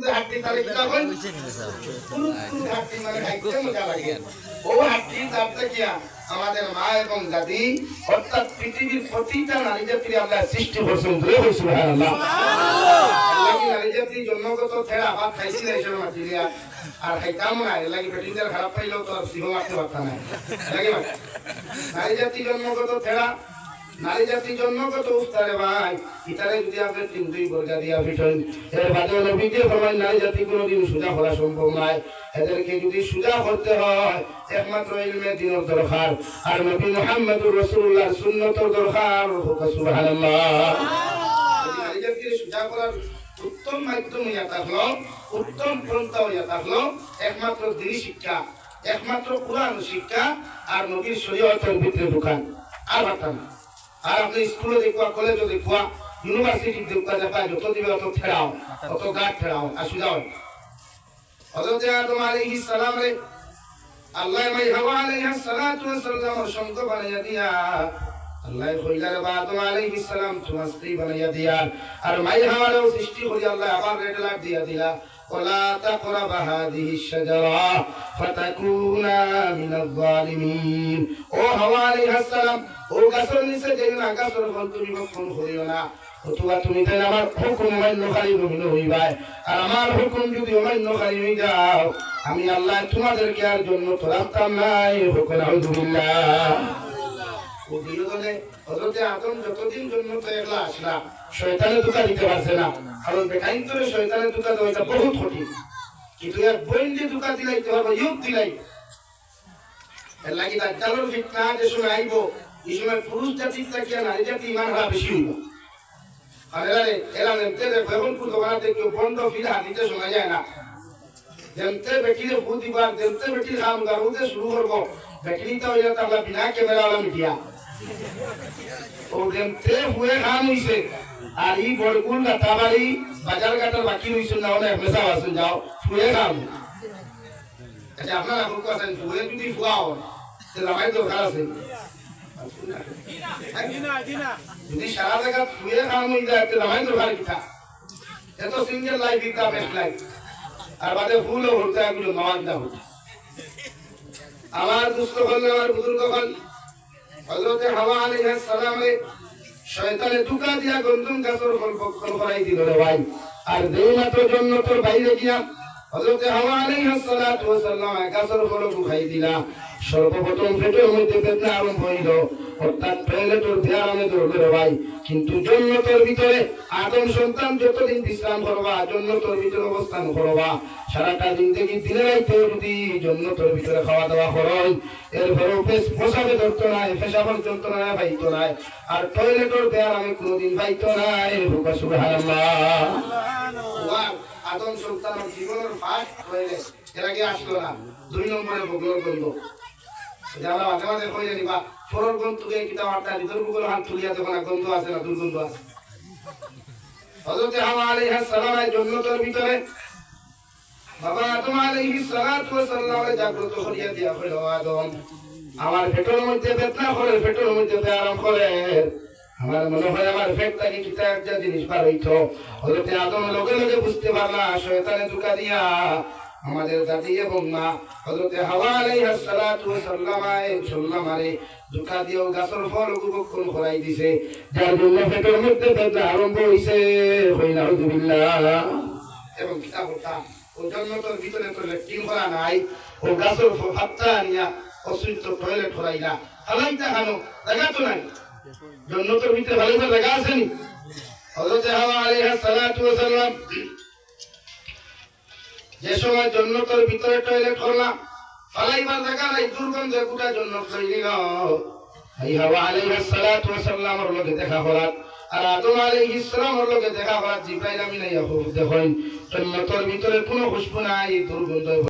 হাঁটতে তাহলে কি হয় পুরো হাঁটতে মানে হাঁটতে মজা লাগে ও হাঁটতে যাতে কি আমাদের মা এবং দাদি অর্থাৎ পৃথিবীর প্রতিটা নারী জাতির আল্লাহ সৃষ্টি করছেন ধরে সুবহানাল্লাহ লাগি নারী জাতি জন্মগত থেরা ভাত খাইছি না এসব মাটিরিয়া আর খাইতাম না লাগি পেটিন্দার খারাপ পাইলেও তো আর সিংহ মারতে পারতাম না লাগি নারী জাতি জন্মগত থেরা নারী জাতি জন্মগত উস্তারে ভাই ইতারে যদি আপনি তিন দুই বর্গা দিয়া ফিটেন এর বাদে নবীজি ফরমান নারী জাতি কোনোদিন সোজা করা সম্ভব নয় এদেরকে যদি সোজা করতে হয় একমাত্র ইলমে দ্বীনের দরকার আর নবী মুহাম্মদুর রাসূলুল্লাহর সুন্নতের দরকার সুবহানাল্লাহ নারী জাতিকে সোজা করার উত্তম মাধ্যম ইয়া থাকলো উত্তম পন্থা ইয়া থাকলো একমাত্র দ্বীন শিক্ষা একমাত্র কুরআন শিক্ষা আর নবীর শরীয়তের ভিতরে ঢুকান আর বাতান আর আপনি স্কুলে দেখবা কলেজে দেখবা ইউনিভার্সিটি দেখবা যা পায় যত দিবে অত ঠেড়াও অত গাছ ঠেড়াও আর সুজাও হযরত আদম আলাইহিস সালাম রে আল্লাহ মাই হাওয়া আলাইহিস সালাতু ওয়াস সালাম সঙ্গ বানাইয়া দিয়া আল্লাহ কইলার বা আদম আলাইহিস সালাম তোমার স্ত্রী বানাইয়া দিয়া আর মাই হাওয়ারও সৃষ্টি করি আল্লাহ আবার রেড লাইট দিয়া দিলা ولا تقرب هذه الشجرة فتكونا من الظالمين او হাওয়া আলাইহিস সালাম ও গাছের নিচে যাইও না গাছের ফল তুমি ভক্ষণ করিও না অথবা তুমি তাই আমার হুকুম মান্য খালি রহিল হইবাই আর আমার হুকুম যদি অমান্য খালি হয়ে যাও আমি আল্লাহ তোমাদেরকে আর জন্য তো রাখতাম নাই হুকুম আলহামদুলিল্লাহ ও বিরোধনে হযরত আদম যতদিন জন্য তো একলা আসলা শয়তানে ধোঁকা দিতে পারছে না কারণ বেকাইন্তরে শয়তানে ধোঁকা দেওয়াটা বহুত কঠিন কিন্তু এর বইন্ডে ধোঁকা দিলাইতে হবে ইউব দিলাই এর লাগি দাজ্জালের ফিতনা যে সময় আইব এই সময় পুরুষ জাতির থেকে নারী জাতি ইমান হারা বেশি হইব আর এরা নেমতে বেগুনপুর দোকানে কেউ বন্ধ ফিরে হাতিতে শোনা যায় না যেমতে বেটিরে ভূত দিবার যেমতে বেটির খাম গারুতে শুরু করবো বেটিটা হইলে তো আমরা বিনা ক্যামেরা ওলা মিডিয়া ও যেমতে হুয়ে খাম হইছে আর এই বড়গুল গাতাবাড়ি বাজার ঘাটার বাকি হইছে না অনেক মেসা আসুন যাও ফুয়ে খাম আচ্ছা আপনারা আপনি আছেন ফুয়ে যদি ফুয়াও তাহলে আমার দরকার আছে যদি সারা জায়গা ফুয়ে খাম হয়ে যায় তাহলে আমার দরকার কিটা এত সিঙ্গেল লাইফ ইটা বেস্ট লাইফ আর বাদে ফুলও ভরতে এগুলো নওয়াজটা হচ্ছে আমার দুস্থ হল আমার বুজুর্গ হল হযরত হাওয়া আলাইহিস সালামে শয়তানে ধোঁকা দিয়া গন্ধম গাছের ফল ভক্ষণ করাই দিল রে ভাই আর যেই মাত্র জান্নাতের বাইরে গিয়া হযরত হাওয়া আলাইহিস সালাতু ওয়াস সালাম গাছের ফল খাই দিলা সর্বপ্রথম পেটের মধ্যে বেদনা আরম্ভ হইল অর্থাৎ টয়লেটের ব্যায়ামে ধরল রে ভাই কিন্তু জান্নাতের ভিতরে আদম সন্তান যতদিন বিশ্রাম করবা জান্নাতের ভিতরে অবস্থান করবা সারাটা জিন্দেগি দিনে রাইতে যদি জান্নাতের ভিতরে খাওয়া দাওয়া করেন এরপরে পোশাকে ধরতো না পেশাবের যন্ত্রণা পাইতো না আর টয়লেটের ব্যায়ামে কোনোদিন পাইতো না সুবহানাল্লাহ আদম সন্তানের জীবনের ফার্স্ট টয়লেট এর আগে আসলো না 2 নম্বরে বগলর গন্ধ আমরা মাঝে মাঝে কই জানি বা ফরর গন্ধ থেকে কিতা মারতা ভিতর বগল হাত তুলিয়া যখন গন্ধ আছে না দুর্গন্ধ আছে হযরত হাওয়া আলাইহিস সালামের জান্নাতের ভিতরে বাবা আদম আলাইহিস সালাতু ওয়াস সালাম জাগ্রত করিয়া দিয়া কইল আদম আমার পেটের মধ্যে বেদনা করে পেটের মধ্যে আরাম করে আমার মনে হয় আমার পেটটা কি কিতা একটা জিনিস পার হইতো হযরত আদম লগে লগে বুঝতে পারলা শয়তানে ধোঁকা দিয়া আমাদের দাদি এবং মা হযরত হাওয়া আলাইহিস সালাতু ওয়াস সালামে ধোঁকা দিয়েও গাছের ফল ভক্ষণ করাই দিছে যার জন্য পেটের মধ্যে বেদনা আরম্ভ হইছে হইনা আলহামদুলিল্লাহ এবং কিতা বলতা ও জান্নাতের ভিতরে তো ল্যাট্রিন করা নাই ও গাছের ফাত্তা নিয়া অসুস্থ টয়লেট করাইলা হালাইতা খানো জায়গা তো নাই জান্নাতের ভিতরে ভালো করে জায়গা আছে নি হযরত হাওয়া আলাইহিস সালাতু ওয়াস সালাম যে সময় জান্নাতের ভিতরে টয়লেট করলা ফালাইবার জায়গা নাই দুর্গন্ধে গোটা জান্নাত হয়ে গেল এই হাওয়া আলাইহিস সালাতু ওয়াস সালামের লগে দেখা করাত আর আদম আলাইহিস সালামের লগে দেখা করাত জিবরাইল আমিন আইয়া দেখেন জান্নাতের ভিতরে কোনো খুশবু নাই দুর্গন্ধ